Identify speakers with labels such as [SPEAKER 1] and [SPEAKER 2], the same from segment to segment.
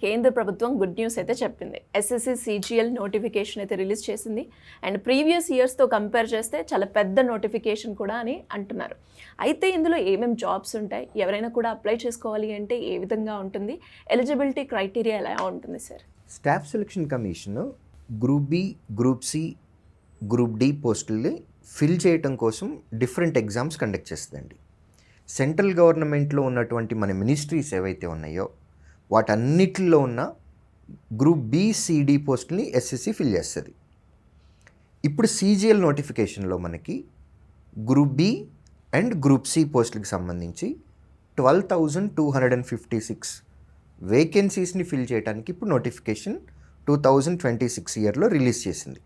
[SPEAKER 1] కేంద్ర ప్రభుత్వం good news అయితే చెప్పింది. ఎస్ఎస్సి సీజీఎల్ నోటిఫికేషన్ అయితే రిలీజ్ చేసింది. అండ్ ప్రీవియస్ ఇయర్స్తో కంపేర్ చేస్తే చాలా పెద్ద నోటిఫికేషన్ కూడా అని అంటున్నారు. అయితే ఇందులో ఏమేమి జాబ్స్ ఉంటాయి, ఎవరైనా కూడా అప్లై చేసుకోవాలి అంటే ఏ విధంగా ఉంటుంది, ఎలిజిబిలిటీ క్రైటీరియా ఎలా ఉంటుంది sir?
[SPEAKER 2] Staff selection commission group B, group C, group D పోస్టుల్ని ఫిల్ చేయటం కోసం డిఫరెంట్ ఎగ్జామ్స్ కండక్ట్ చేస్తుందండి. సెంట్రల్ గవర్నమెంట్లో ఉన్నటువంటి మన మినిస్ట్రీస్ ఏవైతే ఉన్నాయో వాటన్నిటిలో ఉన్న గ్రూప్ బి, సిడి పోస్టుల్ని ఎస్ఎస్సి ఫిల్ చేస్తుంది. ఇప్పుడు సీజీఎల్ నోటిఫికేషన్లో మనకి group B and group C పోస్టులకు సంబంధించి 12,256 వేకెన్సీస్ని ఫిల్ చేయడానికి ఇప్పుడు నోటిఫికేషన్ 2026 ఇయర్లో రిలీజ్ చేసింది.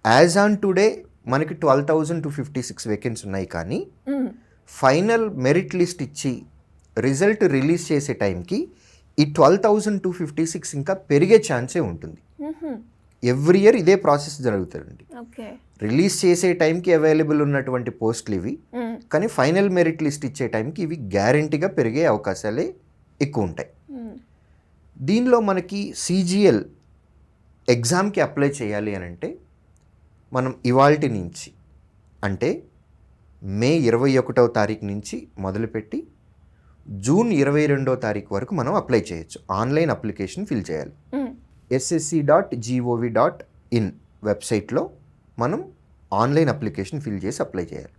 [SPEAKER 2] యాజ్ ఆన్ టుడే మనకి 12,256 వేకెన్సీ ఉన్నాయి, కానీ ఫైనల్ మెరిట్ లిస్ట్ ఇచ్చి రిజల్ట్ రిలీజ్ చేసే టైంకి ఈ 12,256 ఇంకా పెరిగే ఛాన్సే ఉంటుంది. ఎవ్రీ ఇయర్ ఇదే ప్రాసెస్ జరుగుతుందండి. రిలీజ్ చేసే టైంకి అవైలబుల్ ఉన్నటువంటి పోస్టులు ఇవి, కానీ ఫైనల్ మెరిట్ లిస్ట్ ఇచ్చే టైంకి ఇవి గ్యారంటీగా పెరిగే అవకాశాలే ఎక్కువ ఉంటాయి. దీనిలో మనకి సీజీఎల్ ఎగ్జామ్కి అప్లై చేయాలి అని అంటే మనం ఇవాల్టి నుంచి అంటే మే 21వ తారీఖు నుంచి మొదలుపెట్టి జూన్ 22వ తారీఖు వరకు మనం అప్లై చేయొచ్చు. ఆన్లైన్ అప్లికేషన్ ఫిల్ చేయాలి. ssc.gov.in వెబ్సైట్లో మనం ఆన్లైన్ అప్లికేషన్ ఫిల్ చేసి అప్లై చేయాలి.